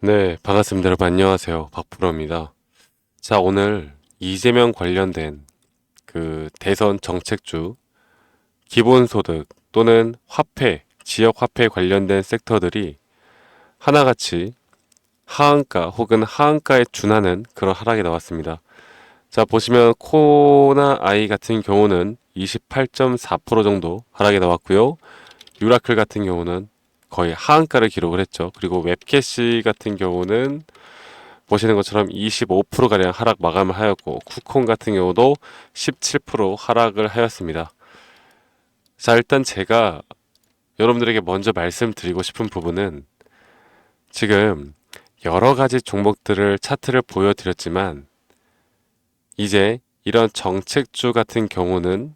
네, 반갑습니다. 여러분 안녕하세요. 박프로입니다. 자, 오늘 이재명 관련된 그 대선 정책주, 기본소득 또는 화폐, 지역 화폐 관련된 섹터들이 하나같이 하한가 혹은 하한가에 준하는 그런 하락이 나왔습니다. 자, 보시면 코나 아이 같은 경우는 28.4% 정도 하락이 나왔고요. 유라클 같은 경우는 거의 하한가를 기록을 했죠. 그리고 웹캐시 같은 경우는 보시는 것처럼 25%가량 하락 마감을 하였고, 쿠콘 같은 경우도 17% 하락을 하였습니다. 자, 일단 제가 여러분들에게 먼저 말씀드리고 싶은 부분은 지금 여러 가지 종목들을 차트를 보여드렸지만 이제 이런 정책주 같은 경우는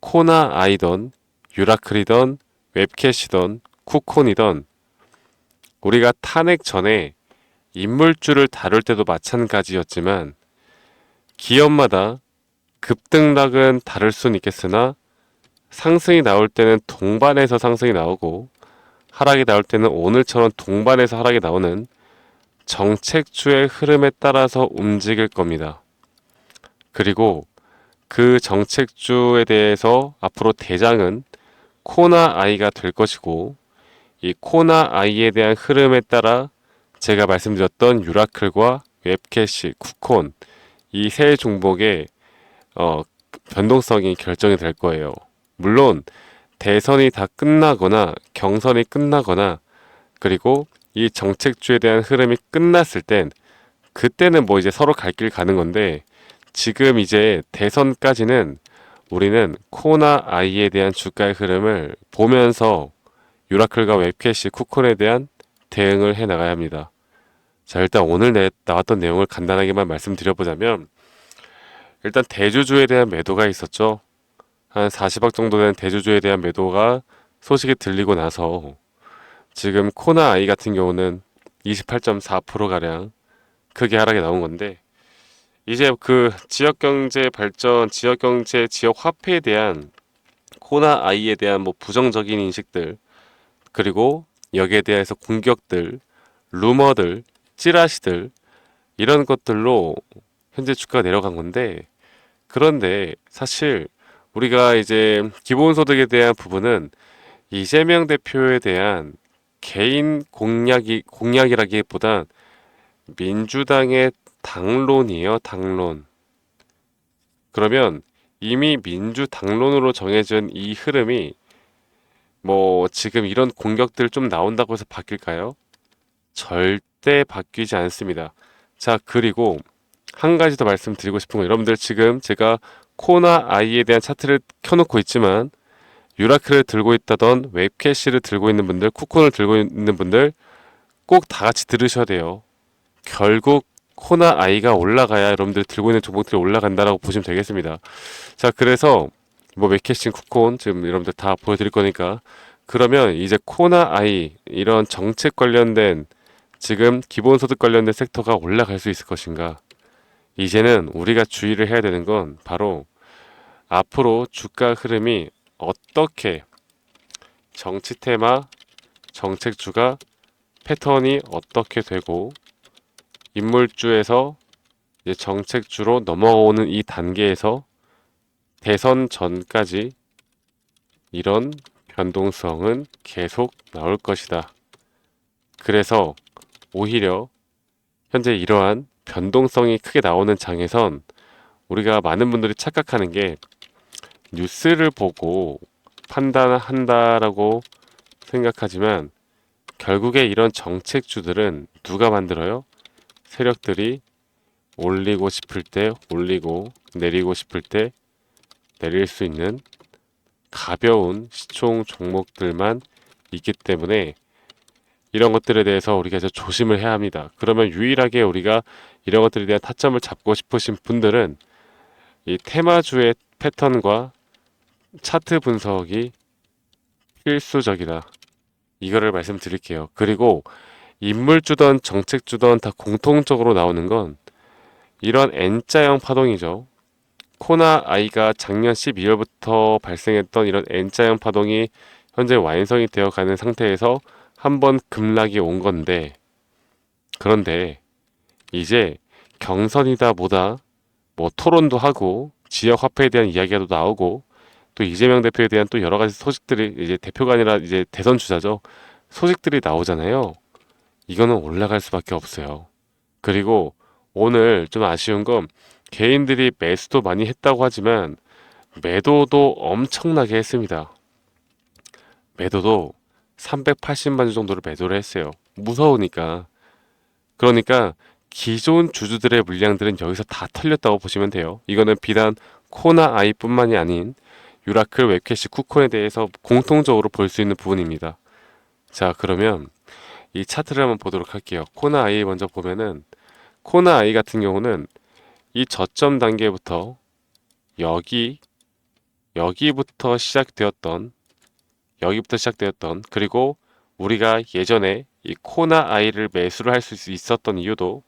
코나 아이던, 유라클이던, 웹캐시던, 쿠콘이던 우리가 탄핵 전에 인물주를 다룰 때도 마찬가지였지만 기업마다 급등락은 다를 수는 있겠으나 상승이 나올 때는 동반해서 상승이 나오고 하락이 나올 때는 오늘처럼 동반해서 하락이 나오는 정책주의 흐름에 따라서 움직일 겁니다. 그리고 그 정책주에 대해서 앞으로 대장은 코나 아이가 될 것이고 이 코나 아이에 대한 흐름에 따라 제가 말씀드렸던 유라클과 웹캐시, 쿠콘 이 세 종목의 변동성이 결정이 될 거예요. 물론 대선이 다 끝나거나 경선이 끝나거나 그리고 이 정책주에 대한 흐름이 끝났을 땐 그때는 뭐 이제 서로 갈 길 가는 건데 지금 이제 대선까지는 우리는 코나 아이에 대한 주가의 흐름을 보면서 유라클과 웹캐시, 쿠콘에 대한 대응을 해 나가야 합니다. 자, 일단 오늘 나왔던 내용을 간단하게만 말씀드려보자면 일단 대주주에 대한 매도가 있었죠. 한 40억 정도 되는 대주주에 대한 매도가 소식이 들리고 나서 지금 코나 아이 같은 경우는 28.4%가량 크게 하락이 나온 건데 이제 그 지역 경제 발전, 지역 경제, 지역 화폐에 대한 코나 아이에 대한 뭐 부정적인 인식들 그리고 여기에 대해서 공격들, 루머들, 찌라시들 이런 것들로 현재 주가가 내려간 건데 그런데 사실 우리가 이제 기본소득에 대한 부분은 이재명 대표에 대한 개인 공약이라기보단 민주당의 당론이에요, 당론. 그러면 이미 민주당론으로 정해진 이 흐름이 뭐 지금 이런 공격들 좀 나온다고 해서 바뀔까요? 절대 바뀌지 않습니다. 자, 그리고 한 가지 더 말씀드리고 싶은 건 여러분들 지금 제가 코나 아이에 대한 차트를 켜놓고 있지만 유라클을 들고 있다던 웹캐시를 들고 있는 분들, 쿠콘을 들고 있는 분들 꼭 다 같이 들으셔야 돼요. 결국 코나 아이가 올라가야 여러분들 들고 있는 종목들이 올라간다라고 보시면 되겠습니다. 자, 그래서 뭐 웹캐시, 쿠콘 지금 여러분들 다 보여드릴 거니까 그러면 이제 코나 아이 이런 정책 관련된 지금 기본소득 관련된 섹터가 올라갈 수 있을 것인가? 이제는 우리가 주의를 해야 되는 건 바로 앞으로 주가 흐름이 어떻게 정치 테마, 정책주가 패턴이 어떻게 되고 인물주에서 이제 정책주로 넘어오는 이 단계에서 대선 전까지 이런 변동성은 계속 나올 것이다. 그래서 오히려 현재 이러한 변동성이 크게 나오는 장에선 우리가 많은 분들이 착각하는 게 뉴스를 보고 판단한다라고 생각하지만 결국에 이런 정책주들은 누가 만들어요? 세력들이 올리고 싶을 때 올리고 내리고 싶을 때 내릴 수 있는 가벼운 시총 종목들만 있기 때문에 이런 것들에 대해서 우리가 이제 조심을 해야 합니다. 그러면 유일하게 우리가 이런 것들에 대한 타점을 잡고 싶으신 분들은 이 테마주의 패턴과 차트 분석이 필수적이다. 이거를 말씀드릴게요. 그리고 인물주던 정책주던 다 공통적으로 나오는 건 이런 N자형 파동이죠. 코나 아이가 작년 12월부터 발생했던 이런 N자형 파동이 현재 완성이 되어 가는 상태에서 한번 급락이 온 건데 그런데 이제 경선이다 뭐다 뭐 토론도 하고 지역 화폐에 대한 이야기가 또 나오고 또 이재명 대표에 대한 또 여러 가지 소식들이 이제 대표가 아니라 이제 대선 주자죠. 소식들이 나오잖아요. 이거는 올라갈 수밖에 없어요. 그리고 오늘 좀 아쉬운 건 개인들이 매수도 많이 했다고 하지만 매도도 엄청나게 했습니다. 매도도 380만 주 정도를 매도를 했어요. 무서우니까. 그러니까 기존 주주들의 물량들은 여기서 다 털렸다고 보시면 돼요. 이거는 비단 코나 아이뿐만이 아닌 유라클, 웹캐시, 쿠콘에 대해서 공통적으로 볼 수 있는 부분입니다. 자, 그러면 이 차트를 한번 보도록 할게요. 코나 아이 먼저 보면은 코나 아이 같은 경우는 이 저점 단계부터 여기 여기부터 시작되었던 그리고 우리가 예전에 이 코나 아이를 매수를 할 수 있었던 이유도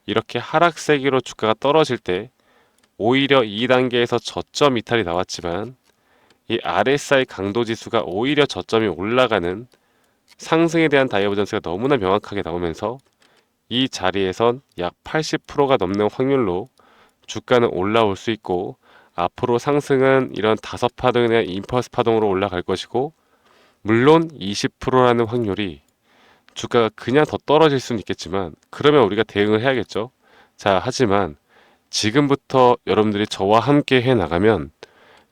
이렇게 하락세기로 주가가 떨어질 때 오히려 이 단계에서 저점 이탈이 나왔지만 이 RSI 강도 지수가 오히려 저점이 올라가는 상승에 대한 다이버전스가 너무나 명확하게 나오면서 이 자리에선 약 80%가 넘는 확률로 주가는 올라올 수 있고 앞으로 상승은 이런 다섯 파동에 대한 임펄스 파동으로 올라갈 것이고 물론 20%라는 확률이 주가가 그냥 더 떨어질 수는 있겠지만 그러면 우리가 대응을 해야겠죠. 자, 하지만 지금부터 여러분들이 저와 함께 해 나가면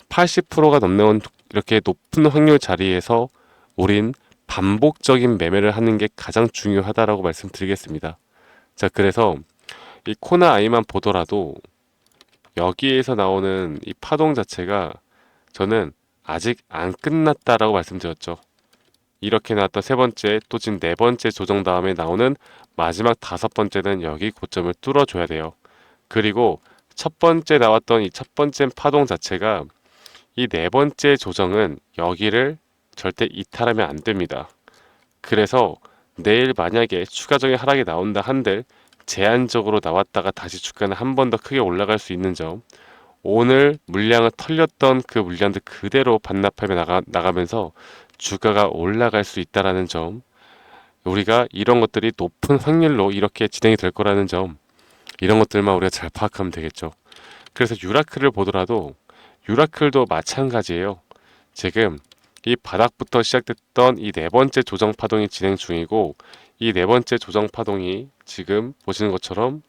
80%가 넘는 이렇게 높은 확률 자리에서 우린 반복적인 매매를 하는 게 가장 중요하다라고 말씀드리겠습니다. 자, 그래서 이 코나 아이만 보더라도 여기에서 나오는 이 파동 자체가 저는 아직 안 끝났다라고 말씀드렸죠. 이렇게 나왔던 세 번째, 또 지금 네 번째 조정 다음에 나오는 마지막 다섯 번째는 여기 고점을 뚫어줘야 돼요. 그리고 첫 번째 나왔던 이 첫 번째 파동 자체가 이 네 번째 조정은 여기를 절대 이탈하면 안 됩니다. 그래서 내일 만약에 추가적인 하락이 나온다 한들 제한적으로 나왔다가 다시 주가는 한 번 더 크게 올라갈 수 있는 점, 오늘 물량을 털렸던 그 물량들 그대로 반납하며 나가면서 주가가 올라갈 수 있다라는 점, 우리가 이런 것들이 높은 확률로 이렇게 진행이 될 거라는 점, 이런 것들만 우리가 잘 파악하면 되겠죠. 그래서 유라클을 보더라도 유라클도 마찬가지예요. 지금 이 바닥부터 시작됐던 이 네 번째 조정 파동이 진행 중이고 이 네 번째 조정 파동이 지금 보시는 것처럼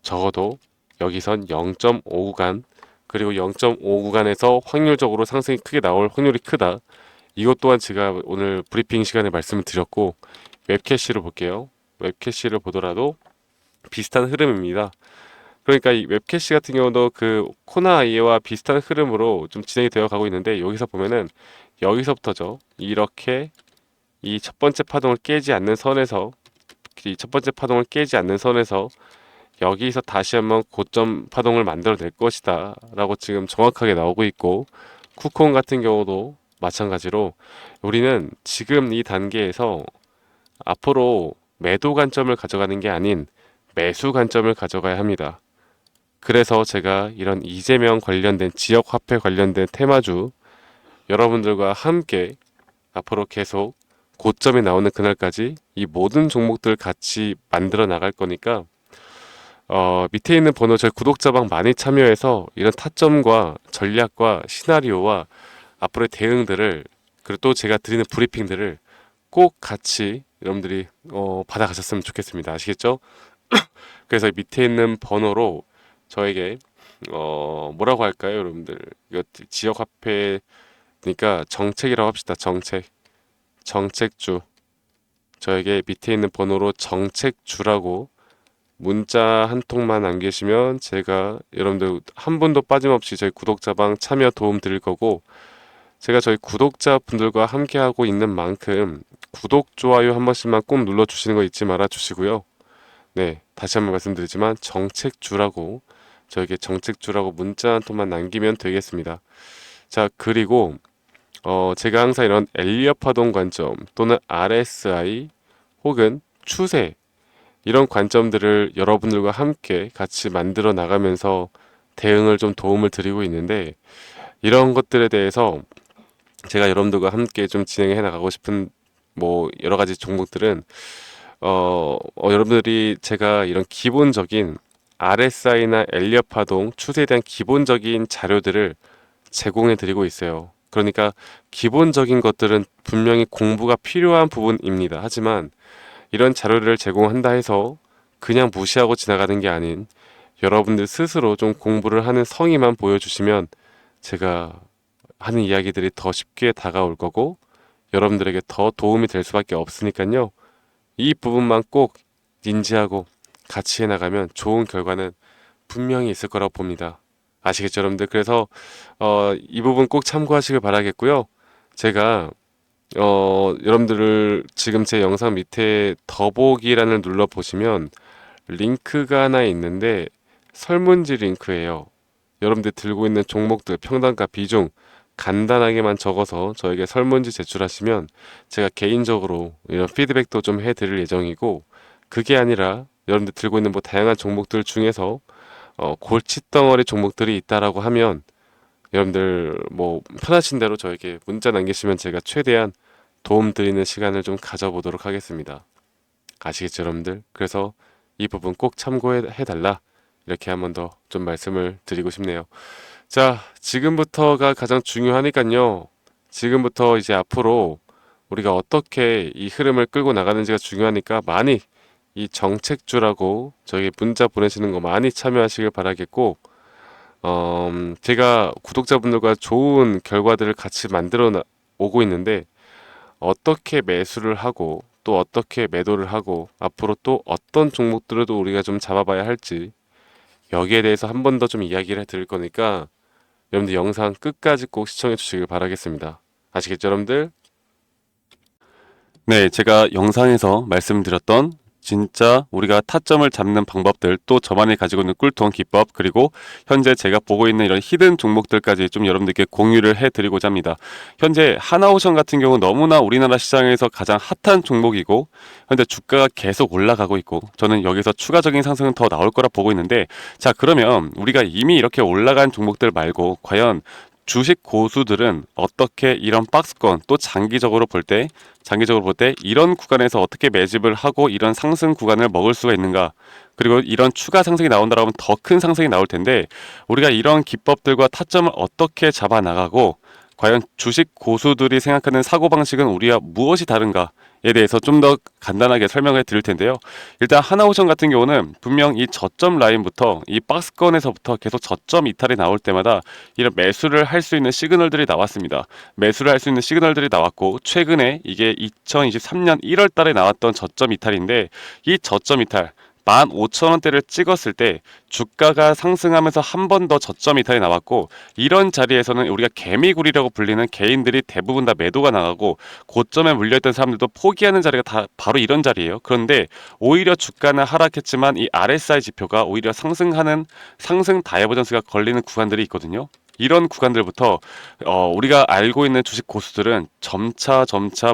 적어도 여기선 0.5 구간 그리고 0.5 구간에서 확률적으로 상승이 크게 나올 확률이 크다. 이것 또한 제가 오늘 브리핑 시간에 말씀을 드렸고 웹캐시를 볼게요. 웹캐시를 보더라도 비슷한 흐름입니다. 그러니까 이 웹캐시 같은 경우도 그 코나 아이와 비슷한 흐름으로 좀 진행이 되어 가고 있는데 여기서 보면은 여기서부터죠. 이렇게 이 첫 번째 파동을 깨지 않는 선에서 여기서 다시 한번 고점 파동을 만들어낼 것이다 라고 지금 정확하게 나오고 있고 쿠폰 같은 경우도 마찬가지로 우리는 지금 이 단계에서 앞으로 매도 관점을 가져가는 게 아닌 매수 관점을 가져가야 합니다. 그래서 제가 이런 이재명 관련된 지역 화폐 관련된 테마주 여러분들과 함께 앞으로 계속 고점이 나오는 그날까지 이 모든 종목들 같이 만들어 나갈 거니까 밑에 있는 번호 저희 구독자방 많이 참여해서 이런 타점과 전략과 시나리오와 앞으로의 대응들을 그리고 또 제가 드리는 브리핑들을 꼭 같이 여러분들이 받아가셨으면 좋겠습니다. 아시겠죠? 그래서 밑에 있는 번호로 저에게 뭐라고 할까요, 여러분들? 이거 지역 화폐니까 정책이라고 합시다. 정책주. 저에게 밑에 있는 번호로 정책주라고 문자 한 통만 남기시면 제가 여러분들 한 분도 빠짐없이 저희 구독자방 참여 도움 드릴 거고 제가 저희 구독자분들과 함께하고 있는 만큼 구독, 좋아요 한 번씩만 꼭 눌러주시는 거 잊지 말아 주시고요. 네, 다시 한번 말씀드리지만 정책주라고 저에게 정책주라고 문자 한 통만 남기면 되겠습니다. 자, 그리고 제가 항상 이런 엘리엇 파동 관점 또는 RSI 혹은 추세 이런 관점들을 여러분들과 함께 같이 만들어 나가면서 대응을 좀 도움을 드리고 있는데 이런 것들에 대해서 제가 여러분들과 함께 좀 진행해 나가고 싶은 뭐 여러 가지 종목들은 여러분들이 제가 이런 기본적인 RSI나 엘리엇 파동 추세에 대한 기본적인 자료들을 제공해 드리고 있어요. 그러니까 기본적인 것들은 분명히 공부가 필요한 부분입니다. 하지만 이런 자료를 제공한다 해서 그냥 무시하고 지나가는 게 아닌 여러분들 스스로 좀 공부를 하는 성의만 보여주시면 제가 하는 이야기들이 더 쉽게 다가올 거고 여러분들에게 더 도움이 될 수밖에 없으니까요. 이 부분만 꼭 인지하고 같이 해나가면 좋은 결과는 분명히 있을 거라고 봅니다. 아시겠죠, 여러분들? 그래서 이 부분 꼭 참고하시길 바라겠고요. 제가 여러분들을 지금 제 영상 밑에 더보기란을 눌러 보시면 링크가 하나 있는데 설문지 링크예요. 여러분들 들고 있는 종목들 평단가 비중 간단하게만 적어서 저에게 설문지 제출하시면 제가 개인적으로 이런 피드백도 좀 해드릴 예정이고 그게 아니라 여러분들 들고 있는 뭐 다양한 종목들 중에서 골칫덩어리 종목들이 있다라고 하면 여러분들 뭐 편하신 대로 저에게 문자 남기시면 제가 최대한 도움 드리는 시간을 좀 가져보도록 하겠습니다. 아시겠죠, 여러분들? 그래서 이 부분 꼭 참고해 달라. 이렇게 한 번 더 좀 말씀을 드리고 싶네요. 자, 지금부터가 가장 중요하니까요. 지금부터 이제 앞으로 우리가 어떻게 이 흐름을 끌고 나가는지가 중요하니까 많이 이 정책주라고 저에게 문자 보내시는 거 많이 참여하시길 바라겠고, 제가 구독자분들과 좋은 결과들을 같이 오고 있는데, 어떻게 매수를 하고, 또 어떻게 매도를 하고, 앞으로 또 어떤 종목들도 우리가 좀 잡아봐야 할지, 여기에 대해서 한 번 더 좀 이야기를 해드릴 거니까, 여러분들 영상 끝까지 꼭 시청해 주시길 바라겠습니다. 아시겠죠, 여러분들? 네, 제가 영상에서 말씀드렸던 진짜 우리가 타점을 잡는 방법들, 또 저만이 가지고 있는 꿀통 기법, 그리고 현재 제가 보고 있는 이런 히든 종목들까지 좀 여러분들께 공유를 해드리고자 합니다. 현재 하나오션 같은 경우 너무나 우리나라 시장에서 가장 핫한 종목이고 현재 주가가 계속 올라가고 있고 저는 여기서 추가적인 상승은 더 나올 거라 보고 있는데, 자, 그러면 우리가 이미 이렇게 올라간 종목들 말고 과연 주식 고수들은 어떻게 이런 박스권, 또 장기적으로 볼 때 이런 구간에서 어떻게 매집을 하고 이런 상승 구간을 먹을 수가 있는가? 그리고 이런 추가 상승이 나온다라면 더 큰 상승이 나올 텐데, 우리가 이런 기법들과 타점을 어떻게 잡아 나가고 과연 주식 고수들이 생각하는 사고방식은 우리와 무엇이 다른가에 대해서 좀 더 간단하게 설명을 드릴 텐데요. 일단 하나오션 같은 경우는 분명 이 저점 라인부터 이 박스권에서부터 계속 저점 이탈이 나올 때마다 이런 매수를 할 수 있는 시그널들이 나왔습니다. 매수를 할 수 있는 시그널들이 나왔고, 최근에 이게 2023년 1월 달에 나왔던 저점 이탈인데, 이 저점 이탈 15,000원대를 찍었을 때 주가가 상승하면서 한 번 더 저점 이탈이 나왔고, 이런 자리에서는 우리가 개미굴이라고 불리는 개인들이 대부분 다 매도가 나가고 고점에 물려있던 사람들도 포기하는 자리가 다 바로 이런 자리예요. 그런데 오히려 주가는 하락했지만 이 RSI 지표가 오히려 상승하는 상승 다이버전스가 걸리는 구간들이 있거든요. 이런 구간들부터 우리가 알고 있는 주식 고수들은 점차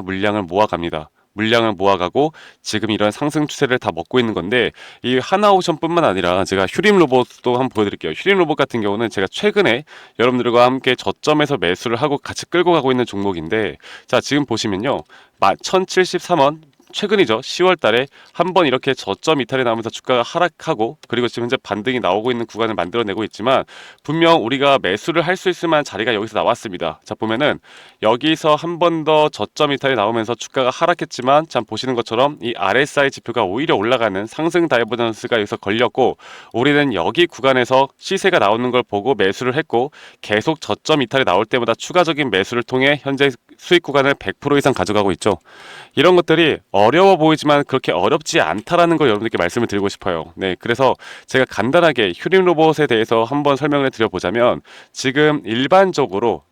물량을 모아갑니다. 물량을 모아가고 지금 이런 상승 추세를 다 먹고 있는 건데, 이 하나오션뿐만 아니라 제가 휴림 로봇도 한번 보여드릴게요. 휴림 로봇 같은 경우는 제가 최근에 여러분들과 함께 저점에서 매수를 하고 같이 끌고 가고 있는 종목인데, 자, 지금 보시면요, 1073원 최근이죠. 10월 달에 한번 이렇게 저점 이탈이 나오면서 주가가 하락하고, 그리고 지금 현재 반등이 나오고 있는 구간을 만들어내고 있지만 분명 우리가 매수를 할 수 있을 만한 자리가 여기서 나왔습니다. 자, 보면은 여기서 한 번 더 저점 이탈이 나오면서 주가가 하락했지만, 참 보시는 것처럼 이 RSI 지표가 오히려 올라가는 상승 다이버전스가 여기서 걸렸고, 우리는 여기 구간에서 시세가 나오는 걸 보고 매수를 했고, 계속 저점 이탈이 나올 때마다 추가적인 매수를 통해 현재 수익 구간을 100% 이상 가져가고 있죠. 이런 것들이 어려워 보이지만 그렇게 어렵지 않다라는 걸 여러분들께 말씀을 드리고 싶어요. 네, 그래서 제가 간단하게 휴림 로봇에 대해서 한번 설명을 드려보자면, 지금 일반적으로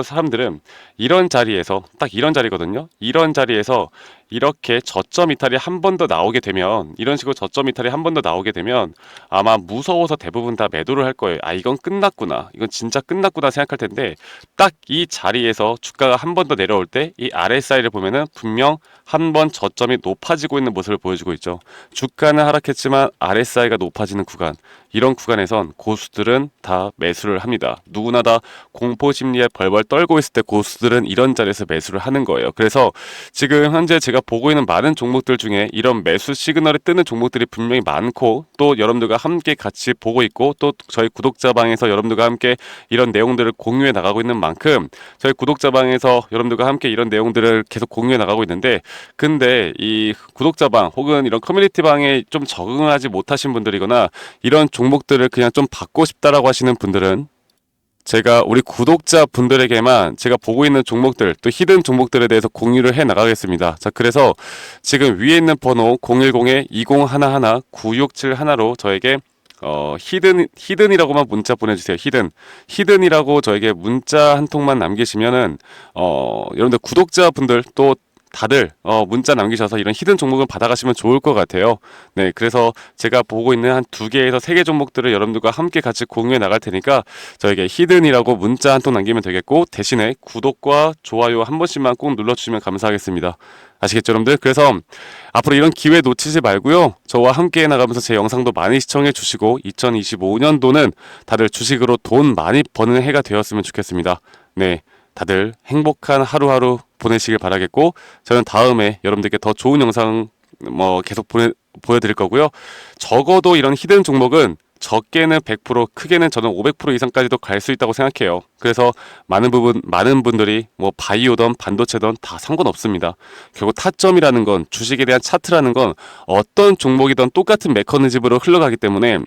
사람들은 이런 자리에서, 딱 이런 자리거든요. 이런 자리에서 이렇게 저점 이탈이 한 번 더 나오게 되면, 이런 식으로 저점 이탈이 한 번 더 나오게 되면 아마 무서워서 대부분 다 매도를 할 거예요. 아, 이건 끝났구나, 이건 진짜 끝났구나 생각할 텐데, 딱 이 자리에서 주가가 한 번 더 내려올 때 이 RSI를 보면은 분명 한 번 저점이 높아지고 있는 모습을 보여주고 있죠. 주가는 하락했지만 RSI가 높아지는 구간, 이런 구간에선 고수들은 다 매수를 합니다. 누구나 다 공포 심리에 벌벌 떨고 있을 때 고수들은 이런 자리에서 매수를 하는 거예요. 그래서 지금 현재 제가 보고 있는 많은 종목들 중에 이런 매수 시그널이 뜨는 종목들이 분명히 많고, 또 여러분들과 함께 같이 보고 있고, 또 저희 구독자방에서 여러분들과 함께 이런 내용들을 공유해 나가고 있는 만큼 저희 구독자방에서 여러분들과 함께 이런 내용들을 계속 공유해 나가고 있는데, 근데 이 구독자방 혹은 이런 커뮤니티방에 좀 적응하지 못하신 분들이거나 이런 종목들을 그냥 좀 받고 싶다라고 하시는 분들은 제가 우리 구독자분들에게만 제가 보고 있는 종목들, 또 히든 종목들에 대해서 공유를 해 나가겠습니다. 자, 그래서 지금 위에 있는 번호 010-2011-9671로 저에게 히든이라고만 문자 보내주세요. 히든이라고 저에게 문자 한 통만 남기시면은 여러분들 구독자분들 또 다들 문자 남기셔서 이런 히든 종목을 받아가시면 좋을 것 같아요. 네, 그래서 제가 보고 있는 한 2개에서 3개 종목들을 여러분들과 함께 같이 공유해 나갈 테니까 저에게 히든이라고 문자 한 통 남기면 되겠고, 대신에 구독과 좋아요 한 번씩만 꼭 눌러주시면 감사하겠습니다. 아시겠죠, 여러분들? 그래서 앞으로 이런 기회 놓치지 말고요. 저와 함께 나가면서 제 영상도 많이 시청해 주시고 2025년도는 다들 주식으로 돈 많이 버는 해가 되었으면 좋겠습니다. 네, 다들 행복한 하루하루 보내시길 바라겠고, 저는 다음에 여러분들께 더 좋은 영상 계속 보여드릴 거고요. 적어도 이런 히든 종목은 적게는 100%, 크게는 저는 500% 이상까지도 갈 수 있다고 생각해요. 그래서 많은 분들이 바이오든 반도체든 다 상관없습니다. 결국 타점이라는 건, 주식에 대한 차트라는 건 어떤 종목이든 똑같은 메커니즘으로 흘러가기 때문에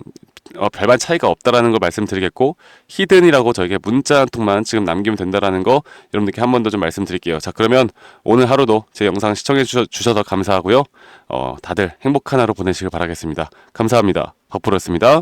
별반 차이가 없다라는 걸 말씀드리겠고, 히든이라고 저에게 문자 한 통만 지금 남기면 된다라는 거 여러분들께 한 번 더 좀 말씀드릴게요. 자, 그러면 오늘 하루도 제 영상 시청해 주셔서 감사하고요. 다들 행복한 하루 보내시길 바라겠습니다. 감사합니다. 박프로였습니다.